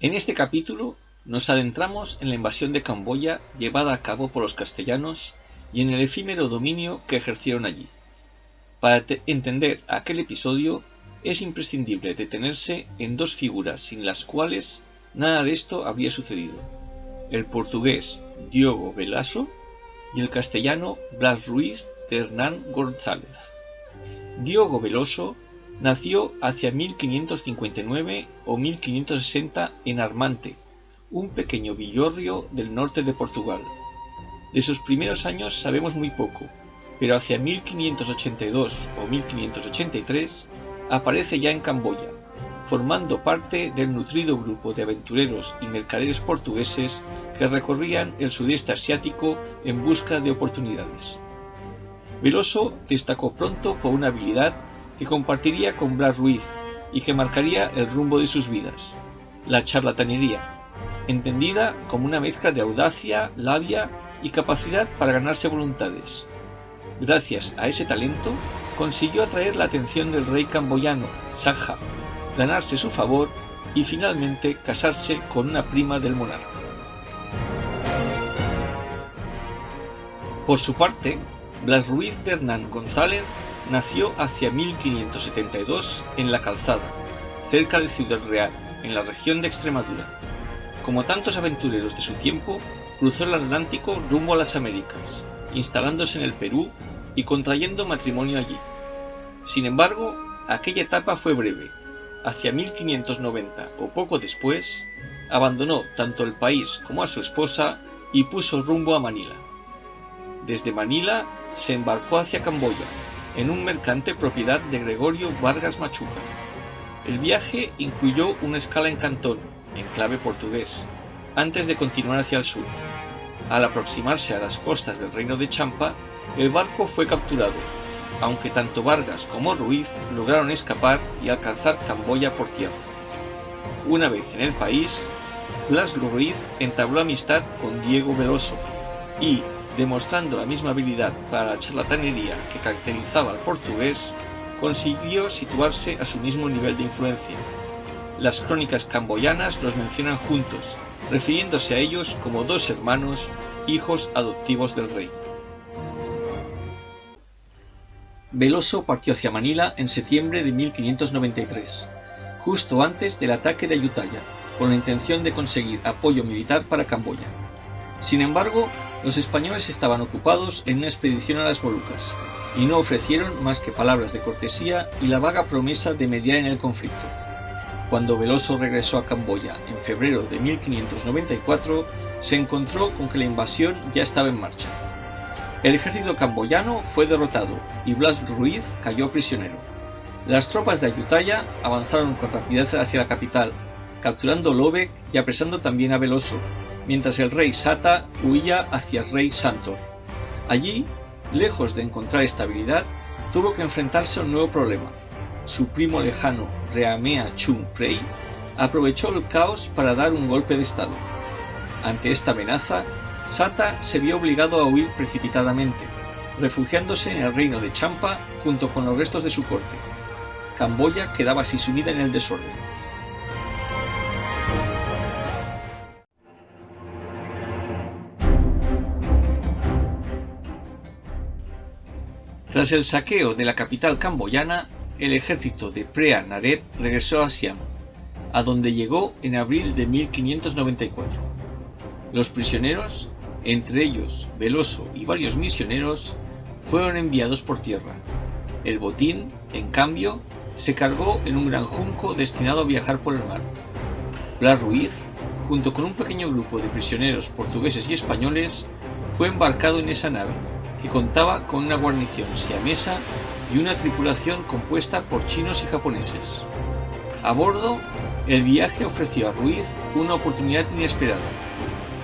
En este capítulo nos adentramos en la invasión de Camboya llevada a cabo por los castellanos y en el efímero dominio que ejercieron allí. Para entender aquel episodio es imprescindible detenerse en dos figuras sin las cuales nada de esto habría sucedido: el portugués Diogo Velasco y el castellano Blas Ruiz de Hernán González. Diogo Velasco nació hacia 1559 o 1560 en Armante, un pequeño villorrio del norte de Portugal. De sus primeros años sabemos muy poco, pero hacia 1582 o 1583 aparece ya en Camboya, formando parte del nutrido grupo de aventureros y mercaderes portugueses que recorrían el sudeste asiático en busca de oportunidades. Velasco destacó pronto por una habilidad que compartiría con Blas Ruiz y que marcaría el rumbo de sus vidas: la charlatanería, entendida como una mezcla de audacia, labia y capacidad para ganarse voluntades. Gracias a ese talento, consiguió atraer la atención del rey camboyano, Saja, ganarse su favor y finalmente casarse con una prima del monarca. Por su parte, Blas Ruiz de Hernán González nació hacia 1572 en La Calzada, cerca de Ciudad Real, en la región de Extremadura. Como tantos aventureros de su tiempo, cruzó el Atlántico rumbo a las Américas, instalándose en el Perú y contrayendo matrimonio allí. Sin embargo, aquella etapa fue breve. Hacia 1590 o poco después, abandonó tanto el país como a su esposa y puso rumbo a Manila. Desde Manila se embarcó hacia Camboya, en un mercante propiedad de Gregorio Vargas Machuca. El viaje incluyó una escala en Cantón, enclave portugués, antes de continuar hacia el sur. Al aproximarse a las costas del reino de Champa, el barco fue capturado, aunque tanto Vargas como Ruiz lograron escapar y alcanzar Camboya por tierra. Una vez en el país, Blas Ruiz entabló amistad con Diogo Velasco y, demostrando la misma habilidad para la charlatanería que caracterizaba al portugués, consiguió situarse a su mismo nivel de influencia. Las crónicas camboyanas los mencionan juntos, refiriéndose a ellos como dos hermanos, hijos adoptivos del rey. Velasco partió hacia Manila en septiembre de 1593, justo antes del ataque de Ayutthaya, con la intención de conseguir apoyo militar para Camboya. Sin embargo, los españoles estaban ocupados en una expedición a las Molucas y no ofrecieron más que palabras de cortesía y la vaga promesa de mediar en el conflicto. Cuando Velasco regresó a Camboya en febrero de 1594, se encontró con que la invasión ya estaba en marcha. El ejército camboyano fue derrotado y Blas Ruiz cayó prisionero. Las tropas de Ayutthaya avanzaron con rapidez hacia la capital, capturando Lobek y apresando también a Velasco, mientras el rey Sata huía hacia el rey Santor. Allí, lejos de encontrar estabilidad, tuvo que enfrentarse a un nuevo problema. Su primo lejano Reamea Chung Prey aprovechó el caos para dar un golpe de estado. Ante esta amenaza, Sata se vio obligado a huir precipitadamente, refugiándose en el reino de Champa junto con los restos de su corte. Camboya quedaba así sumida en el desorden. Tras el saqueo de la capital camboyana, el ejército de Preah Nared regresó a Siam, a donde llegó en abril de 1594. Los prisioneros, entre ellos Velasco y varios misioneros, fueron enviados por tierra. El botín, en cambio, se cargó en un gran junco destinado a viajar por el mar. Blas Ruiz, junto con un pequeño grupo de prisioneros portugueses y españoles, fue embarcado en esa nave, que contaba con una guarnición siamesa y una tripulación compuesta por chinos y japoneses. A bordo, el viaje ofreció a Ruiz una oportunidad inesperada.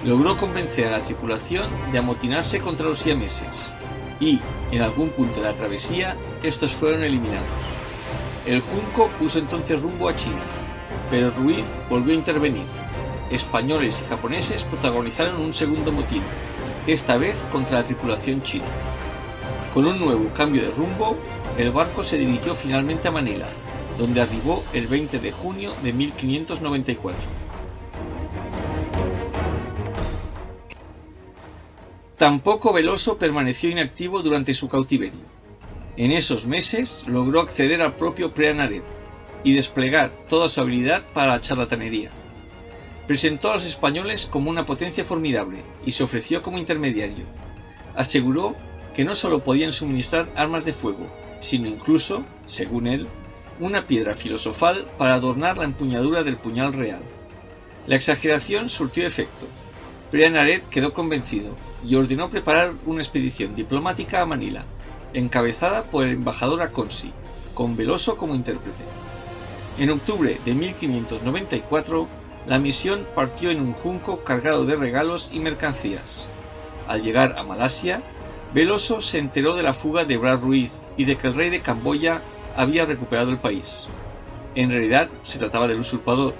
Logró convencer a la tripulación de amotinarse contra los siameses, y, en algún punto de la travesía, estos fueron eliminados. El junco puso entonces rumbo a China, pero Ruiz volvió a intervenir. Españoles y japoneses protagonizaron un segundo motín, esta vez contra la tripulación china. Con un nuevo cambio de rumbo, el barco se dirigió finalmente a Manila, donde arribó el 20 de junio de 1594. Tampoco Veloso permaneció inactivo durante su cautiverio. En esos meses logró acceder al propio Pere y desplegar toda su habilidad para la charlatanería. Presentó a los españoles como una potencia formidable y se ofreció como intermediario. Aseguró que no solo podían suministrar armas de fuego, sino incluso, según él, una piedra filosofal para adornar la empuñadura del puñal real. La exageración surtió efecto. Pere quedó convencido y ordenó preparar una expedición diplomática a Manila, encabezada por el embajador Aconsi, con Veloso como intérprete. En octubre de 1594, la misión partió en un junco cargado de regalos y mercancías. Al llegar a Malasia, Veloso se enteró de la fuga de Blas Ruiz y de que el rey de Camboya había recuperado el país. En realidad se trataba del usurpador,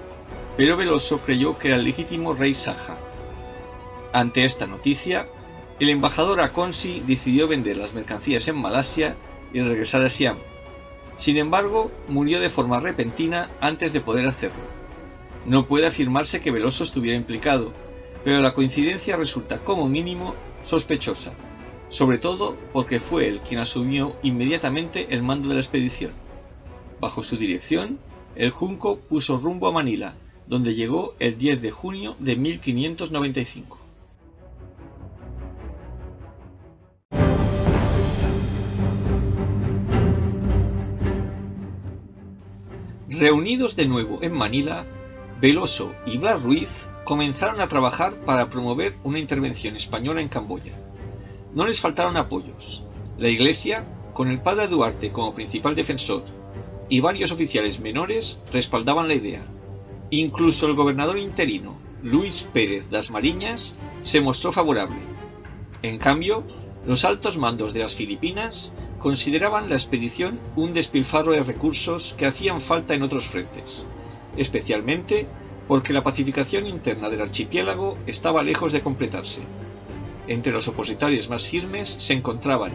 pero Veloso creyó que era el legítimo rey Saja. Ante esta noticia, el embajador Aconsi decidió vender las mercancías en Malasia y regresar a Siam. Sin embargo, murió de forma repentina antes de poder hacerlo. No puede afirmarse que Veloso estuviera implicado, pero la coincidencia resulta como mínimo sospechosa, sobre todo porque fue él quien asumió inmediatamente el mando de la expedición. Bajo su dirección, el junco puso rumbo a Manila, donde llegó el 10 de junio de 1595. Reunidos de nuevo en Manila, Veloso y Blas Ruiz comenzaron a trabajar para promover una intervención española en Camboya. No les faltaron apoyos. La Iglesia, con el padre Duarte como principal defensor, y varios oficiales menores respaldaban la idea. Incluso el gobernador interino, Luis Pérez das Mariñas, se mostró favorable. En cambio, los altos mandos de las Filipinas consideraban la expedición un despilfarro de recursos que hacían falta en otros frentes, especialmente porque la pacificación interna del archipiélago estaba lejos de completarse. Entre los opositores más firmes se encontraban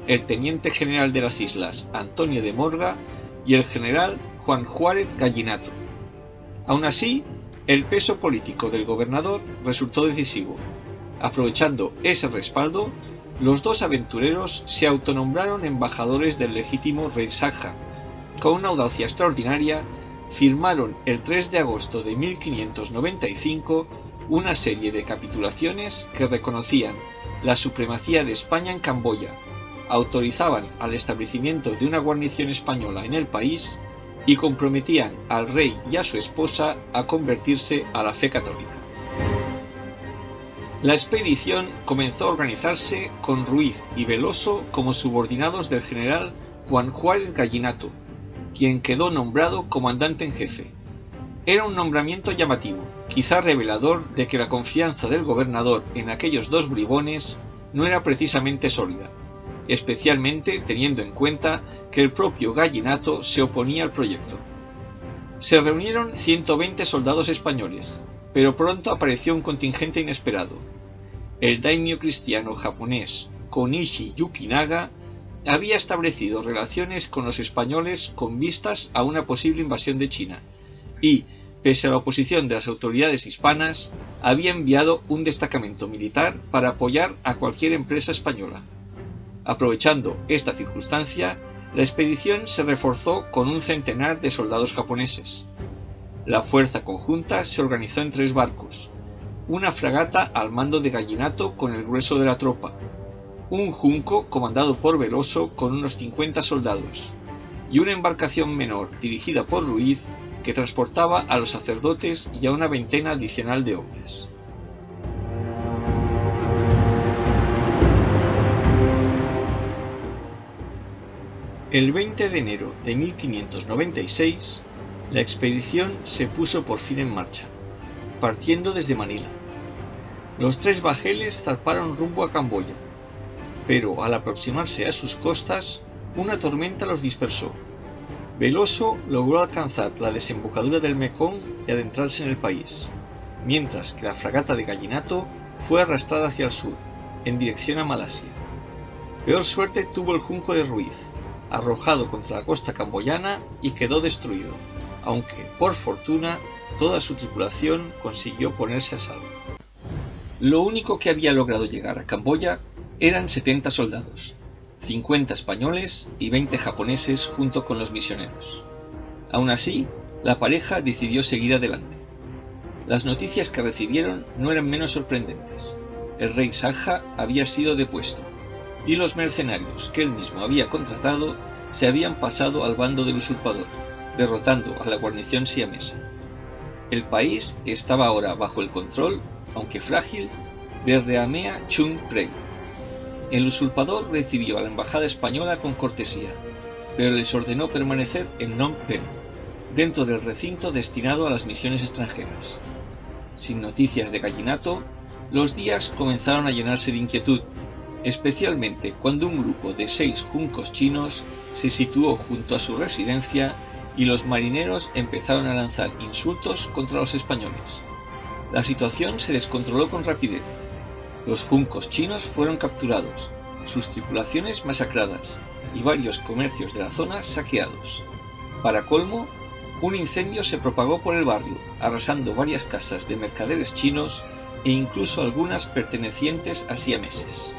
el teniente general de las islas Antonio de Morga y el general Juan Juárez Gallinato. Aun así, el peso político del gobernador resultó decisivo. Aprovechando ese respaldo, los dos aventureros se autonombraron embajadores del legítimo rey Saja. Con una audacia extraordinaria, firmaron el 3 de agosto de 1595 una serie de capitulaciones que reconocían la supremacía de España en Camboya, autorizaban al establecimiento de una guarnición española en el país y comprometían al rey y a su esposa a convertirse a la fe católica. La expedición comenzó a organizarse con Ruiz y Veloso como subordinados del general Juan Juárez Gallinato, quien quedó nombrado comandante en jefe. Era un nombramiento llamativo, quizá revelador de que la confianza del gobernador en aquellos dos bribones no era precisamente sólida, especialmente teniendo en cuenta que el propio Gallinato se oponía al proyecto. Se reunieron 120 soldados españoles, pero pronto apareció un contingente inesperado. El daimyo cristiano japonés Konishi Yukinaga había establecido relaciones con los españoles con vistas a una posible invasión de China y, pese a la oposición de las autoridades hispanas, había enviado un destacamento militar para apoyar a cualquier empresa española. Aprovechando esta circunstancia, la expedición se reforzó con un centenar de soldados japoneses. La fuerza conjunta se organizó en 3 barcos, una fragata al mando de Gallinato con el grueso de la tropa, un junco comandado por Veloso con unos 50 soldados, y una embarcación menor dirigida por Ruiz que transportaba a los sacerdotes y a una veintena adicional de hombres. El 20 de enero de 1596, la expedición se puso por fin en marcha, partiendo desde Manila. Los 3 bajeles zarparon rumbo a Camboya, pero al aproximarse a sus costas, una tormenta los dispersó. Veloso logró alcanzar la desembocadura del Mekong y adentrarse en el país, mientras que la fragata de Gallinato fue arrastrada hacia el sur, en dirección a Malasia. Peor suerte tuvo el junco de Ruiz, arrojado contra la costa camboyana y quedó destruido, aunque, por fortuna, toda su tripulación consiguió ponerse a salvo. Lo único que había logrado llegar a Camboya eran 70 soldados, 50 españoles y 20 japoneses junto con los misioneros. Aún así, la pareja decidió seguir adelante. Las noticias que recibieron no eran menos sorprendentes. El rey Sangha había sido depuesto, y los mercenarios que él mismo había contratado se habían pasado al bando del usurpador, derrotando a la guarnición siamesa. El país estaba ahora bajo el control, aunque frágil, de Reamea Chung Prey. El usurpador recibió a la embajada española con cortesía, pero les ordenó permanecer en Phnom Penh, dentro del recinto destinado a las misiones extranjeras. Sin noticias de Gallinato, los días comenzaron a llenarse de inquietud, especialmente cuando un grupo de 6 juncos chinos se situó junto a su residencia y los marineros empezaron a lanzar insultos contra los españoles. La situación se descontroló con rapidez. Los juncos chinos fueron capturados, sus tripulaciones masacradas y varios comercios de la zona saqueados. Para colmo, un incendio se propagó por el barrio, arrasando varias casas de mercaderes chinos e incluso algunas pertenecientes a siameses.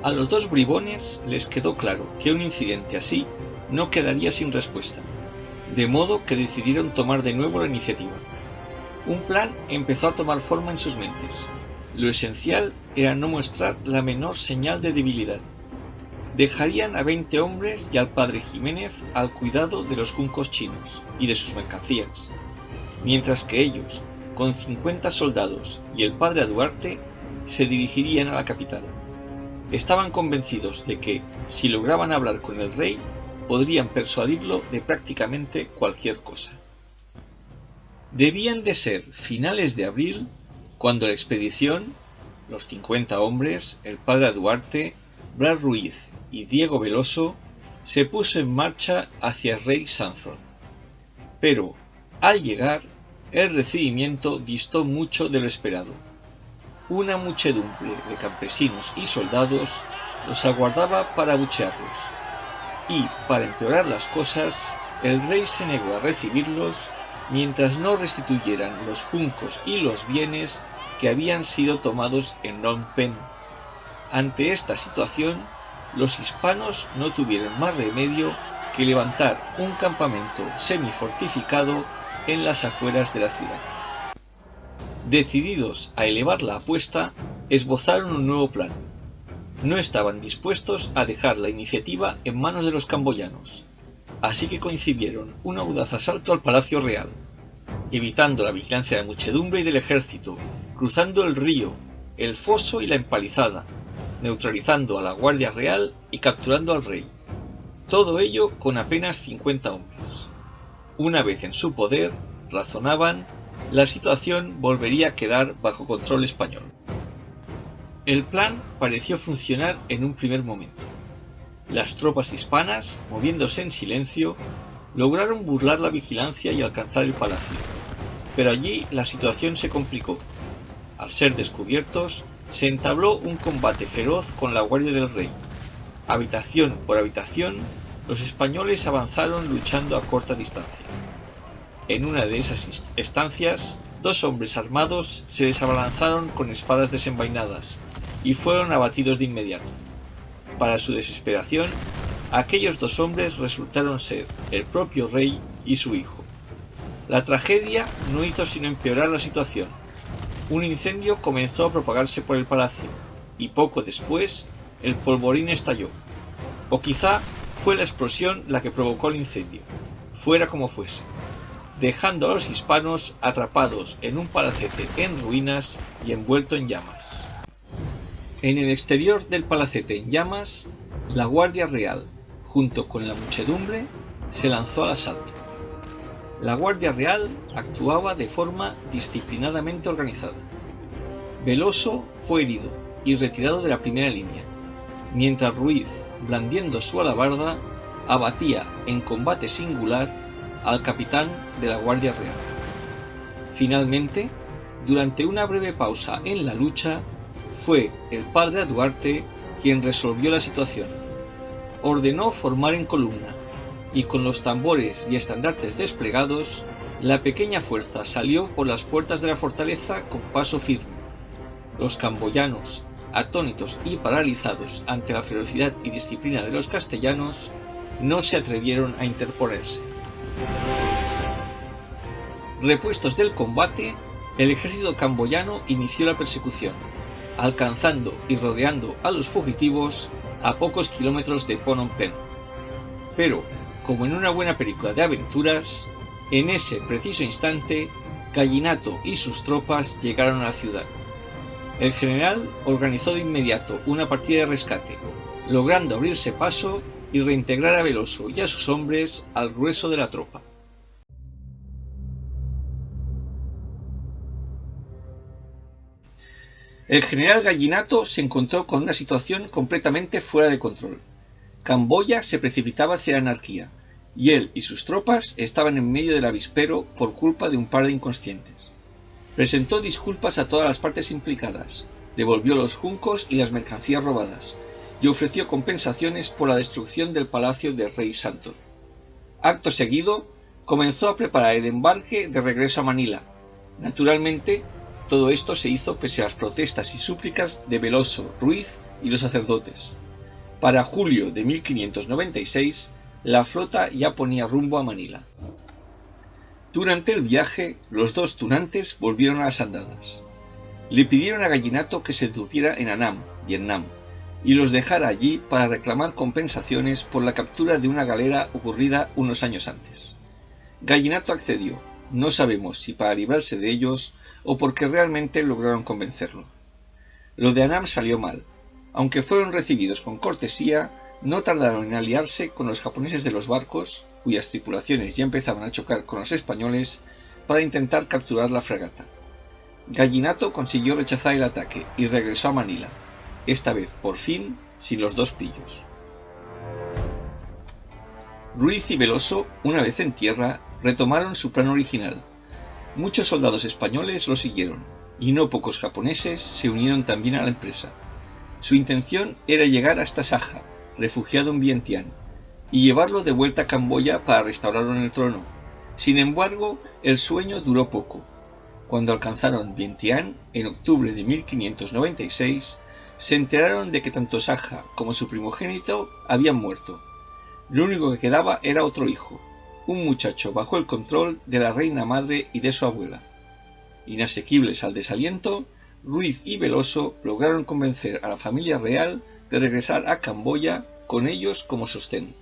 A los dos bribones les quedó claro que un incidente así no quedaría sin respuesta, de modo que decidieron tomar de nuevo la iniciativa. Un plan empezó a tomar forma en sus mentes. Lo esencial era no mostrar la menor señal de debilidad. Dejarían a 20 hombres y al padre Jiménez al cuidado de los juncos chinos y de sus mercancías, mientras que ellos, con 50 soldados y el padre Duarte, se dirigirían a la capital. Estaban convencidos de que, si lograban hablar con el rey, podrían persuadirlo de prácticamente cualquier cosa. Debían de ser finales de abril cuando la expedición, los 50 hombres, el padre Duarte, Blas Ruiz y Diego Veloso, se puso en marcha hacia el rey Sanzor. Pero, al llegar, el recibimiento distó mucho de lo esperado. Una muchedumbre de campesinos y soldados los aguardaba para abuchearlos, y, para empeorar las cosas, el rey se negó a recibirlos mientras no restituyeran los juncos y los bienes que habían sido tomados en Phnom Penh. Ante esta situación, los hispanos no tuvieron más remedio que levantar un campamento semifortificado en las afueras de la ciudad. Decididos a elevar la apuesta, esbozaron un nuevo plan. No estaban dispuestos a dejar la iniciativa en manos de los camboyanos, así que concibieron un audaz asalto al Palacio Real, evitando la vigilancia de la muchedumbre y del ejército, cruzando el río, el foso y la empalizada, neutralizando a la Guardia Real y capturando al rey. Todo ello con apenas 50 hombres. Una vez en su poder, razonaban, la situación volvería a quedar bajo control español. El plan pareció funcionar en un primer momento. Las tropas hispanas, moviéndose en silencio, lograron burlar la vigilancia y alcanzar el palacio. Pero allí la situación se complicó. Al ser descubiertos, se entabló un combate feroz con la guardia del rey. Habitación por habitación, los españoles avanzaron luchando a corta distancia. En una de esas estancias, 2 hombres armados se les abalanzaron con espadas desenvainadas y fueron abatidos de inmediato. Para su desesperación, aquellos 2 hombres resultaron ser el propio rey y su hijo. La tragedia no hizo sino empeorar la situación. Un incendio comenzó a propagarse por el palacio, y poco después el polvorín estalló. O quizá fue la explosión la que provocó el incendio, fuera como fuese, dejando a los hispanos atrapados en un palacete en ruinas y envuelto en llamas. En el exterior del palacete en llamas, la Guardia Real, junto con la muchedumbre, se lanzó al asalto. La Guardia Real actuaba de forma disciplinadamente organizada. Veloso fue herido y retirado de la primera línea, mientras Ruiz, blandiendo su alabarda, abatía en combate singular al capitán de la Guardia Real. Finalmente, durante una breve pausa en la lucha, fue el padre Duarte quien resolvió la situación. Ordenó formar en columna, y con los tambores y estandartes desplegados, La pequeña fuerza salió por las puertas de la fortaleza con paso firme. Los camboyanos, atónitos y paralizados ante la ferocidad y disciplina de los castellanos, no se atrevieron a interponerse. Repuestos del combate, el ejército camboyano inició la persecución, alcanzando y rodeando a los fugitivos a pocos kilómetros de Phnom Penh. Pero, como en una buena película de aventuras, en ese preciso instante, Gallinato y sus tropas llegaron a la ciudad. El general organizó de inmediato una partida de rescate, logrando abrirse paso y reintegrar a Veloso y a sus hombres al grueso de la tropa. El general Gallinato se encontró con una situación completamente fuera de control. Camboya se precipitaba hacia la anarquía, y él y sus tropas estaban en medio del avispero por culpa de un par de inconscientes. Presentó disculpas a todas las partes implicadas, devolvió los juncos y las mercancías robadas, y ofreció compensaciones por la destrucción del palacio del rey Santor. Acto seguido, comenzó a preparar el embarque de regreso a Manila. Naturalmente, todo esto se hizo pese a las protestas y súplicas de Veloso, Ruiz y los sacerdotes. Para julio de 1596, la flota ya ponía rumbo a Manila. Durante el viaje, los dos tunantes volvieron a las andadas. Le pidieron a Gallinato que se detuviera en Annam, Vietnam, y los dejara allí para reclamar compensaciones por la captura de una galera ocurrida unos años antes. Gallinato accedió, no sabemos si para librarse de ellos o porque realmente lograron convencerlo. Lo de Annam salió mal. Aunque fueron recibidos con cortesía, no tardaron en aliarse con los japoneses de los barcos, cuyas tripulaciones ya empezaban a chocar con los españoles, para intentar capturar la fragata. Gallinato consiguió rechazar el ataque y regresó a Manila, esta vez por fin sin los dos pillos. Ruiz y Veloso, una vez en tierra, retomaron su plan original. Muchos soldados españoles lo siguieron, y no pocos japoneses se unieron también a la empresa. Su intención era llegar hasta Saja, refugiado en Vientiane, y llevarlo de vuelta a Camboya para restaurarlo en el trono. Sin embargo, el sueño duró poco. Cuando alcanzaron Vientiane, en octubre de 1596, se enteraron de que tanto Saja como su primogénito habían muerto. Lo único que quedaba era otro hijo, un muchacho bajo el control de la reina madre y de su abuela. Inasequibles al desaliento, Ruiz y Veloso lograron convencer a la familia real de regresar a Camboya con ellos como sostén.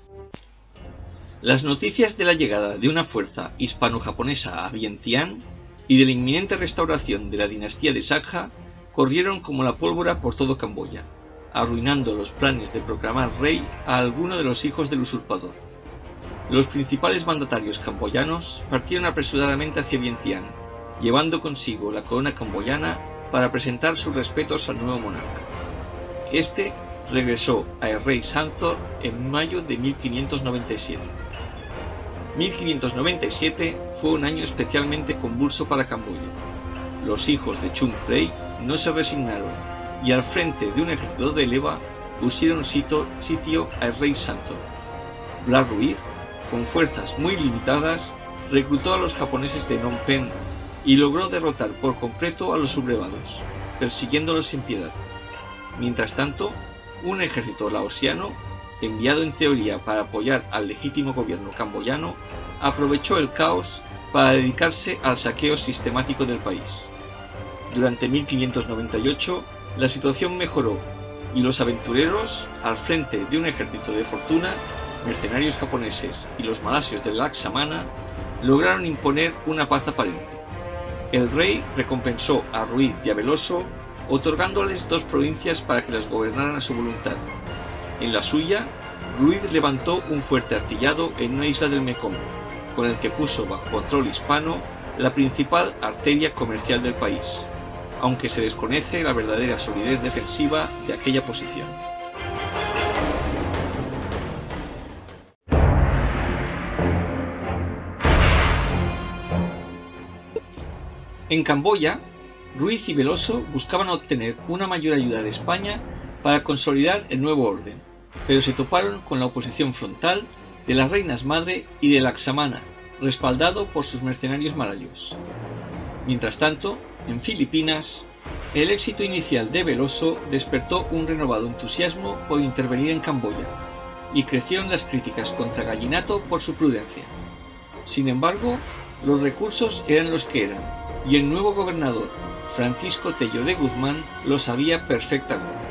Las noticias de la llegada de una fuerza hispano-japonesa a Vientiane y de la inminente restauración de la dinastía de Sakha corrieron como la pólvora por todo Camboya, arruinando los planes de proclamar rey a alguno de los hijos del usurpador. Los principales mandatarios camboyanos partieron apresuradamente hacia Vientiane, llevando consigo la corona camboyana para presentar sus respetos al nuevo monarca. Este regresó a el rey Santhor en mayo de 1597. 1597 fue un año especialmente convulso para Camboya. Los hijos de Chung Prey no se resignaron y al frente de un ejército de leva pusieron sitio al rey Santhor. Blas Ruiz, con fuerzas muy limitadas, reclutó a los japoneses de Phnom Penh y logró derrotar por completo a los sublevados, persiguiéndolos sin piedad. Mientras tanto, un ejército laosiano, enviado en teoría para apoyar al legítimo gobierno camboyano, aprovechó el caos para dedicarse al saqueo sistemático del país. Durante 1598, la situación mejoró y los aventureros, al frente de un ejército de fortuna, mercenarios japoneses y los malasios del Laksamana, lograron imponer una paz aparente. El rey recompensó a Ruiz y a Veloso otorgándoles 2 provincias para que las gobernaran a su voluntad. En la suya, Ruiz levantó un fuerte artillado en una isla del Mekong, con el que puso bajo control hispano la principal arteria comercial del país, aunque se desconoce la verdadera solidez defensiva de aquella posición. En Camboya, Ruiz y Veloso buscaban obtener una mayor ayuda de España para consolidar el nuevo orden, pero se toparon con la oposición frontal de las reinas madre y de Laksamana, respaldado por sus mercenarios malayos. Mientras tanto, en Filipinas, el éxito inicial de Veloso despertó un renovado entusiasmo por intervenir en Camboya, y crecieron las críticas contra Gallinato por su prudencia. Sin embargo, los recursos eran los que eran, y el nuevo gobernador, Francisco Tello de Guzmán, lo sabía perfectamente.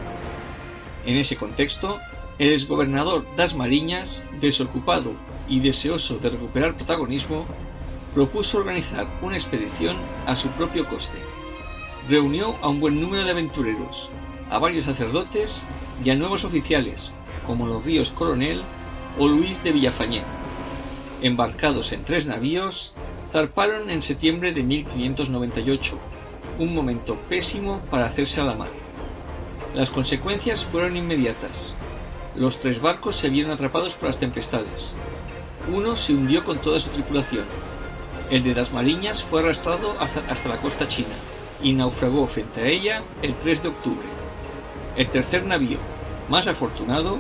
En ese contexto, el exgobernador Das Mariñas, desocupado y deseoso de recuperar protagonismo, propuso organizar una expedición a su propio coste. Reunió a un buen número de aventureros, a varios sacerdotes y a nuevos oficiales, como los Ríos Coronel o Luis de Villafañé. Embarcados en 3 navíos, zarparon en septiembre de 1598, un momento pésimo para hacerse a la mar. Las consecuencias fueron inmediatas. Los 3 barcos se vieron atrapados por las tempestades. Uno se hundió con toda su tripulación. El de Das Mariñas fue arrastrado hasta la costa china y naufragó frente a ella el 3 de octubre. El tercer navío, más afortunado,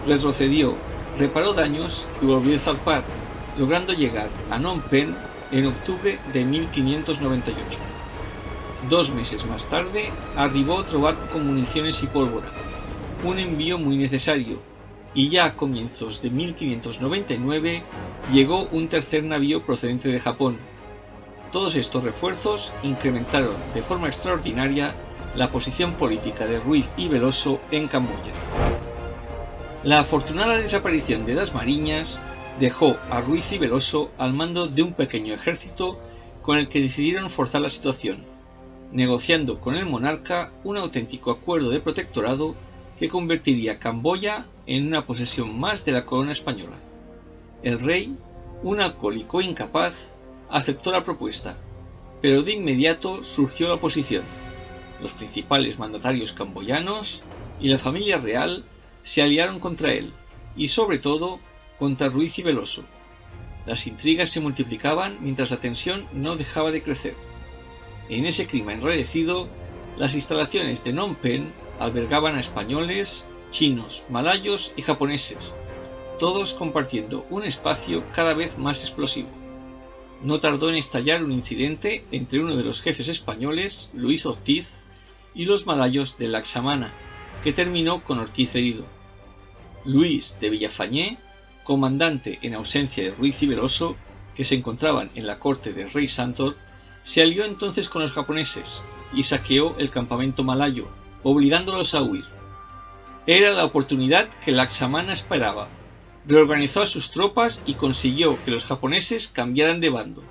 retrocedió, reparó daños y volvió a zarpar, logrando llegar a Phnom Penh en octubre de 1598. 2 meses más tarde arribó otro barco con municiones y pólvora, un envío muy necesario, y ya a comienzos de 1599 llegó un tercer navío procedente de Japón. Todos estos refuerzos incrementaron de forma extraordinaria la posición política de Ruiz y Veloso en Camboya. La afortunada desaparición de Das Mariñas dejó a Ruiz y Veloso al mando de un pequeño ejército con el que decidieron forzar la situación, negociando con el monarca un auténtico acuerdo de protectorado que convertiría Camboya en una posesión más de la corona española. El rey, un alcohólico incapaz, aceptó la propuesta, pero de inmediato surgió la oposición. Los principales mandatarios camboyanos y la familia real se aliaron contra él, y sobre todo contra Ruiz y Veloso. Las intrigas se multiplicaban mientras la tensión no dejaba de crecer. En ese clima enrarecido, las instalaciones de Phnom Penh albergaban a españoles, chinos, malayos y japoneses, todos compartiendo un espacio cada vez más explosivo. No tardó en estallar un incidente entre uno de los jefes españoles, Luis Ortiz, y los malayos de Laksamana, que terminó con Ortiz herido. Luis de Villafañé, comandante en ausencia de Ruiz y Veloso, que se encontraban en la corte del rey Santor, se alió entonces con los japoneses y saqueó el campamento malayo, obligándolos a huir. Era la oportunidad que Laksamana esperaba. Reorganizó a sus tropas y consiguió que los japoneses cambiaran de bando,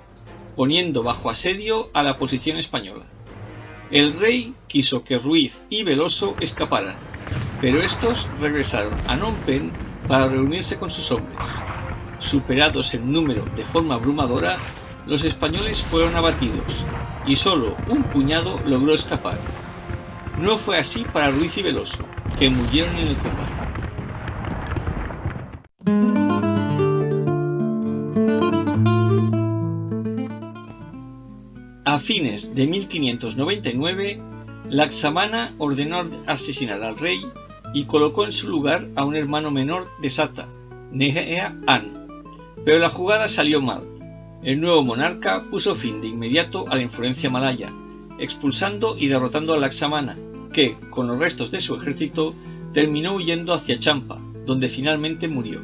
poniendo bajo asedio a la posición española. El rey quiso que Ruiz y Veloso escaparan, pero estos regresaron a Phnom Penh para reunirse con sus hombres. Superados en número de forma abrumadora, los españoles fueron abatidos y solo un puñado logró escapar. No fue así para Ruiz y Veloso, que murieron en el combate. A fines de 1599, Laksamana ordenó asesinar al rey y colocó en su lugar a un hermano menor de Sata, Nehea An. Pero la jugada salió mal. El nuevo monarca puso fin de inmediato a la influencia malaya, expulsando y derrotando a Laksamana, que, con los restos de su ejército, terminó huyendo hacia Champa, donde finalmente murió.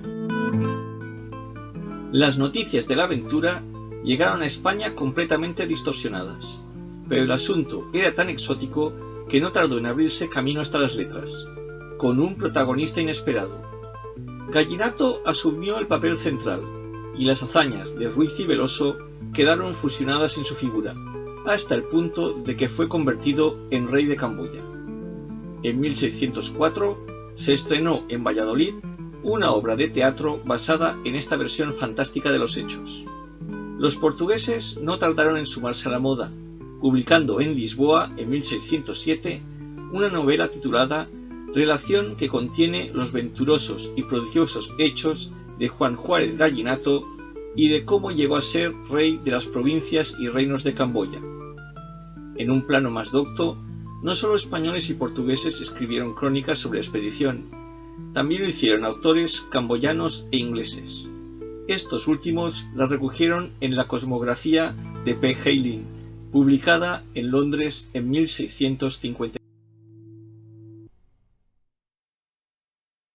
Las noticias de la aventura llegaron a España completamente distorsionadas, pero el asunto era tan exótico que no tardó en abrirse camino hasta las letras, con un protagonista inesperado. Gallinato asumió el papel central, y las hazañas de Ruiz y Veloso quedaron fusionadas en su figura, hasta el punto de que fue convertido en rey de Camboya. En 1604 se estrenó en Valladolid una obra de teatro basada en esta versión fantástica de los hechos. Los portugueses no tardaron en sumarse a la moda, publicando en Lisboa en 1607 una novela titulada Relación que contiene los venturosos y prodigiosos hechos de Juan Juárez Gallinato y de cómo llegó a ser rey de las provincias y reinos de Camboya. En un plano más docto, no solo españoles y portugueses escribieron crónicas sobre la expedición, también lo hicieron autores camboyanos e ingleses. Estos últimos la recogieron en la Cosmografía de P. Halley, publicada en Londres en 1654.